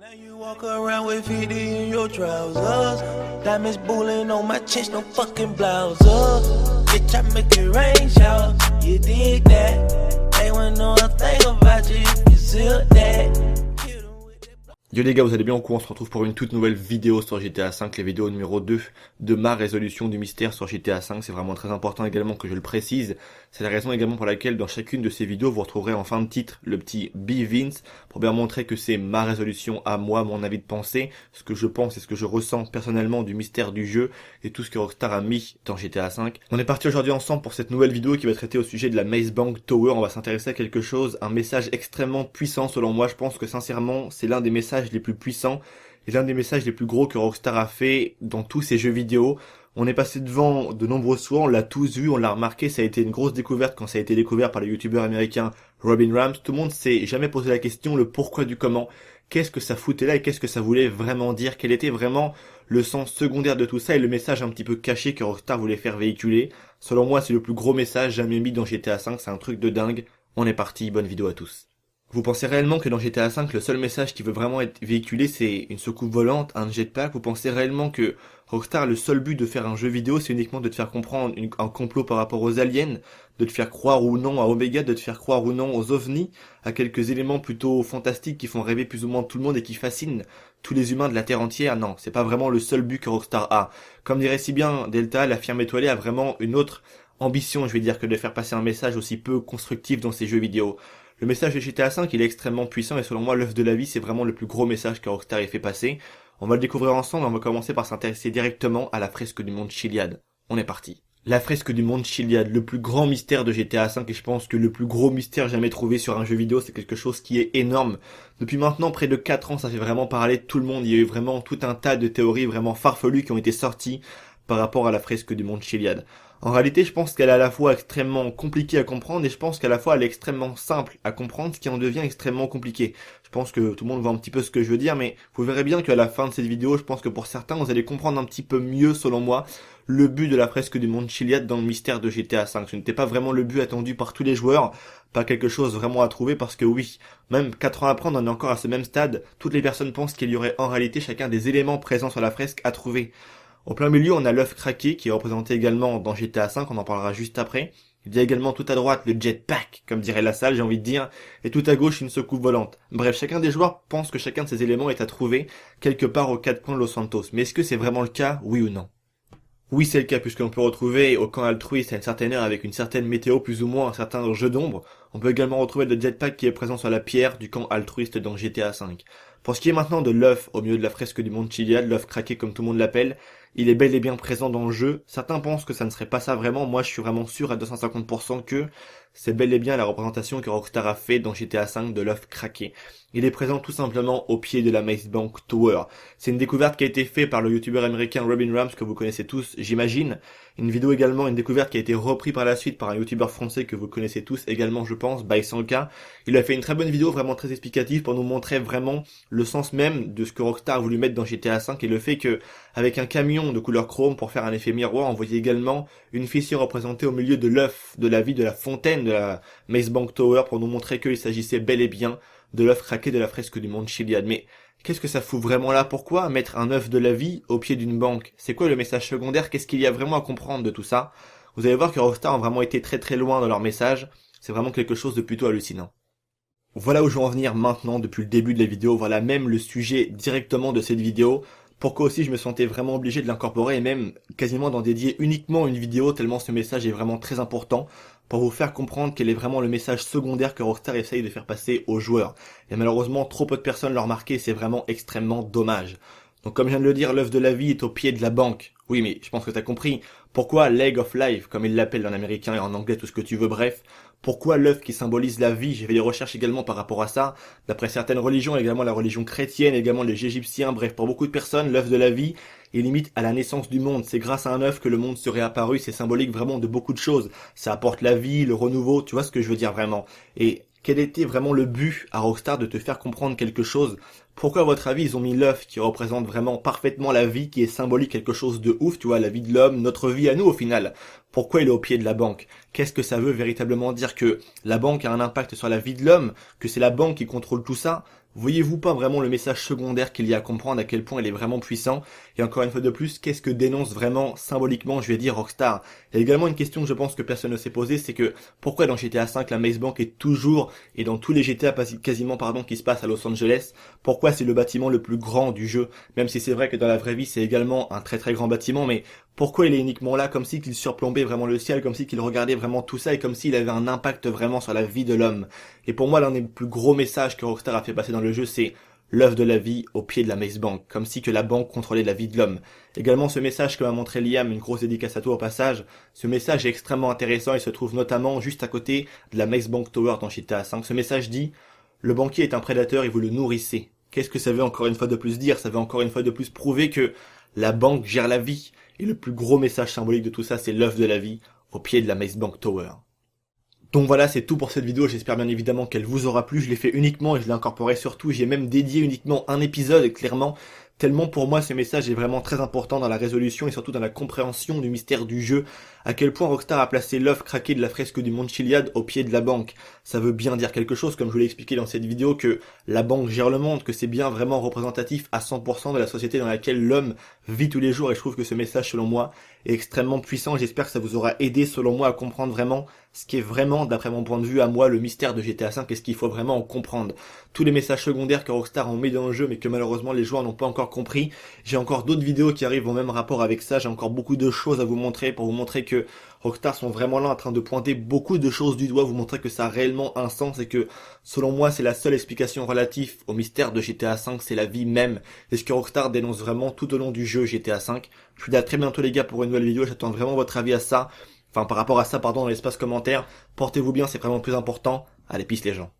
Now you walk around with 50 in your trousers. Diamonds bullying on my chest, no fucking blouse. Bitch, I make it rain shower. You dig that? They wanna know a thing about you if you seal that. Yo les gars, vous allez bien ou quoi? On se retrouve pour une toute nouvelle vidéo sur GTA 5, les vidéos numéro 2 de ma résolution du mystère sur GTA 5. C'est vraiment très important également que je le précise. C'est la raison également pour laquelle dans chacune de ces vidéos, vous retrouverez en fin de titre le petit B Vince pour bien montrer que c'est ma résolution à moi, mon avis de pensée, ce que je pense et ce que je ressens personnellement du mystère du jeu et tout ce que Rockstar a mis dans GTA 5. On est parti aujourd'hui ensemble pour cette nouvelle vidéo qui va traiter au sujet de la Maze Bank Tower. On va s'intéresser à quelque chose, un message extrêmement puissant selon moi. Je pense que sincèrement, c'est l'un des messages les plus puissants et l'un des messages les plus gros que Rockstar a fait dans tous ses jeux vidéo. On est passé devant de nombreuses fois, on l'a tous vu, on l'a remarqué, ça a été une grosse découverte quand ça a été découvert par le youtubeur américain Robin Rams. Tout le monde s'est jamais posé la question, le pourquoi du comment, qu'est-ce que ça foutait là et qu'est-ce que ça voulait vraiment dire, quel était vraiment le sens secondaire de tout ça et le message un petit peu caché que Rockstar voulait faire véhiculer. Selon moi, c'est le plus gros message jamais mis dans GTA 5, c'est un truc de dingue. On est parti, bonne vidéo à tous. Vous pensez réellement que dans GTA V, le seul message qui veut vraiment être véhiculé, c'est une soucoupe volante, un jetpack? Vous pensez réellement que Rockstar, le seul but de faire un jeu vidéo, c'est uniquement de te faire comprendre un complot par rapport aux aliens, de te faire croire ou non à Omega, de te faire croire ou non aux ovnis, à quelques éléments plutôt fantastiques qui font rêver plus ou moins tout le monde et qui fascinent tous les humains de la Terre entière? Non, c'est pas vraiment le seul but que Rockstar a. Comme dirait si bien Delta, la firme étoilée a vraiment une autre ambition, je vais dire, que de faire passer un message aussi peu constructif dans ses jeux vidéo. Le message de GTA V, il est extrêmement puissant et selon moi, l'œuf de la vie, c'est vraiment le plus gros message que Rockstar ait fait passer. On va le découvrir ensemble, on va commencer par s'intéresser directement à la fresque du monde Chiliad. On est parti. La fresque du monde Chiliad, le plus grand mystère de GTA V et je pense que le plus gros mystère jamais trouvé sur un jeu vidéo, c'est quelque chose qui est énorme. Depuis maintenant près de 4 ans, ça fait vraiment parler de tout le monde, il y a eu vraiment tout un tas de théories vraiment farfelues qui ont été sorties par rapport à la fresque du monde Chiliad. En réalité, je pense qu'elle est à la fois extrêmement compliquée à comprendre et je pense qu'à la fois elle est extrêmement simple à comprendre, ce qui en devient extrêmement compliqué. Je pense que tout le monde voit un petit peu ce que je veux dire, mais vous verrez bien qu'à la fin de cette vidéo, je pense que pour certains, vous allez comprendre un petit peu mieux, selon moi, le but de la fresque du monde Chiliad dans le mystère de GTA V. Ce n'était pas vraiment le but attendu par tous les joueurs, pas quelque chose vraiment à trouver parce que oui, même 4 ans après, on en est encore à ce même stade, toutes les personnes pensent qu'il y aurait en réalité chacun des éléments présents sur la fresque à trouver. Au plein milieu, on a l'œuf craqué qui est représenté également dans GTA V, on en parlera juste après. Il y a également tout à droite le jetpack, comme dirait la salle, j'ai envie de dire, et tout à gauche une soucoupe volante. Bref, chacun des joueurs pense que chacun de ces éléments est à trouver quelque part aux 4 coins de Los Santos. Mais est-ce que c'est vraiment le cas, oui ou non? Oui, c'est le cas puisque l'on peut retrouver au camp altruiste à une certaine heure avec une certaine météo plus ou moins un certain jeu d'ombre. On peut également retrouver le jetpack qui est présent sur la pierre du camp altruiste dans GTA V. Pour ce qui est maintenant de l'œuf au milieu de la fresque du monde Chiliad, l'œuf craqué comme tout le monde l'appelle, il est bel et bien présent dans le jeu. Certains pensent que ça ne serait pas ça vraiment, moi je suis vraiment sûr à 250% que c'est bel et bien la représentation que Rockstar a fait dans GTA V de l'œuf craqué. Il est présent tout simplement au pied de la Maze Bank Tower. C'est une découverte qui a été faite par le youtubeur américain Robin Rams que vous connaissez tous, j'imagine. Une vidéo également, une découverte qui a été reprise par la suite par un youtubeur français que vous connaissez tous également je pense, By100K. Il a fait une très bonne vidéo vraiment très explicative pour nous montrer vraiment le sens même de ce que Rockstar a voulu mettre dans GTA V et le fait que avec un camion de couleur chrome pour faire un effet miroir, on voyait également une fissure représentée au milieu de l'œuf, de la vie de la fontaine de la Maze Bank Tower pour nous montrer qu'il s'agissait bel et bien de l'œuf craqué de la fresque du monde Chiliad. Mais qu'est-ce que ça fout vraiment là? Pourquoi mettre un œuf de la vie au pied d'une banque? C'est quoi le message secondaire? Qu'est-ce qu'il y a vraiment à comprendre de tout ça? Vous allez voir que Rockstar a vraiment été très très loin dans leur message. C'est vraiment quelque chose de plutôt hallucinant. Voilà où je veux en venir maintenant depuis le début de la vidéo. Voilà même le sujet directement de cette vidéo. Pourquoi aussi je me sentais vraiment obligé de l'incorporer et même quasiment d'en dédier uniquement une vidéo tellement ce message est vraiment très important pour vous faire comprendre quel est vraiment le message secondaire que Rockstar essaye de faire passer aux joueurs. Et malheureusement trop peu de personnes l'ont remarqué et c'est vraiment extrêmement dommage. Donc comme je viens de le dire, l'œuf de la vie est au pied de la banque. Oui mais je pense que t'as compris. Pourquoi Leg of Life, comme ils l'appellent en américain et en anglais, tout ce que tu veux, bref. Pourquoi l'œuf qui symbolise la vie? J'ai fait des recherches également par rapport à ça. D'après certaines religions, également la religion chrétienne, également les Égyptiens, bref, pour beaucoup de personnes, l'œuf de la vie est limite à la naissance du monde. C'est grâce à un œuf que le monde serait apparu, c'est symbolique vraiment de beaucoup de choses. Ça apporte la vie, le renouveau, tu vois ce que je veux dire vraiment. Et quel était vraiment le but à Rockstar de te faire comprendre quelque chose? Pourquoi à votre avis ils ont mis l'œuf qui représente vraiment parfaitement la vie, qui est symbolique quelque chose de ouf, tu vois, la vie de l'homme, notre vie à nous au final? Pourquoi il est au pied de la banque? Qu'est-ce que ça veut véritablement dire? Que la banque a un impact sur la vie de l'homme? Que c'est la banque qui contrôle tout ça? Voyez-vous pas vraiment le message secondaire qu'il y a à comprendre, à quel point il est vraiment puissant? Et encore une fois de plus, qu'est-ce que dénonce vraiment symboliquement, je vais dire, Rockstar? Il y a également une question que je pense que personne ne s'est posée, c'est que pourquoi dans GTA V la Maze Bank est toujours, et dans tous les GTA quasiment qui se passent à Los Angeles, pourquoi c'est le bâtiment le plus grand du jeu? Même si c'est vrai que dans la vraie vie c'est également un très très grand bâtiment, mais pourquoi il est uniquement là, comme si qu'il surplombait vraiment le ciel, comme si qu'il regardait vraiment tout ça, et comme s'il avait un impact vraiment sur la vie de l'homme? Et pour moi, l'un des plus gros messages que Rockstar a fait passer dans le jeu, c'est l'œuvre de la vie au pied de la Maze Bank, comme si que la banque contrôlait la vie de l'homme. Également, ce message que m'a montré Liam, une grosse dédicace à toi au passage, ce message est extrêmement intéressant et se trouve notamment juste à côté de la Maze Bank Tower dans GTA V. Ce message dit « Le banquier est un prédateur et vous le nourrissez ». Qu'est-ce que ça veut encore une fois de plus dire? Ça veut encore une fois de plus prouver que la banque gère la vie. Et le plus gros message symbolique de tout ça, c'est l'œuvre de la vie au pied de la Maze Bank Tower. Donc voilà, c'est tout pour cette vidéo, j'espère bien évidemment qu'elle vous aura plu, je l'ai fait uniquement et je l'ai incorporé surtout, j'ai même dédié uniquement un épisode, clairement, tellement pour moi ce message est vraiment très important dans la résolution et surtout dans la compréhension du mystère du jeu, à quel point Rockstar a placé l'œuf craqué de la fresque du Mont Chiliad au pied de la banque. Ça veut bien dire quelque chose, comme je vous l'ai expliqué dans cette vidéo, que la banque gère le monde, que c'est bien vraiment représentatif à 100% de la société dans laquelle l'homme vit tous les jours, et je trouve que ce message, selon moi, est extrêmement puissant. J'espère que ça vous aura aidé, selon moi, à comprendre vraiment ce qui est vraiment, d'après mon point de vue, à moi, le mystère de GTA V et ce qu'il faut vraiment en comprendre. Tous les messages secondaires que Rockstar ont mis dans le jeu, mais que malheureusement les joueurs n'ont pas encore compris. J'ai encore d'autres vidéos qui arrivent au même rapport avec ça, j'ai encore beaucoup de choses à vous montrer pour vous montrer que Rockstar sont vraiment là en train de pointer beaucoup de choses du doigt, vous montrer que ça a réellement un sens et que, selon moi, c'est la seule explication relative au mystère de GTA V, c'est la vie même. C'est ce que Rockstar dénonce vraiment tout au long du jeu GTA V. Je vous dis à très bientôt les gars pour une nouvelle vidéo, j'attends vraiment votre avis à ça. Enfin, par rapport à ça, pardon, dans l'espace commentaire. Portez-vous bien, c'est vraiment le plus important. Allez, peace les gens.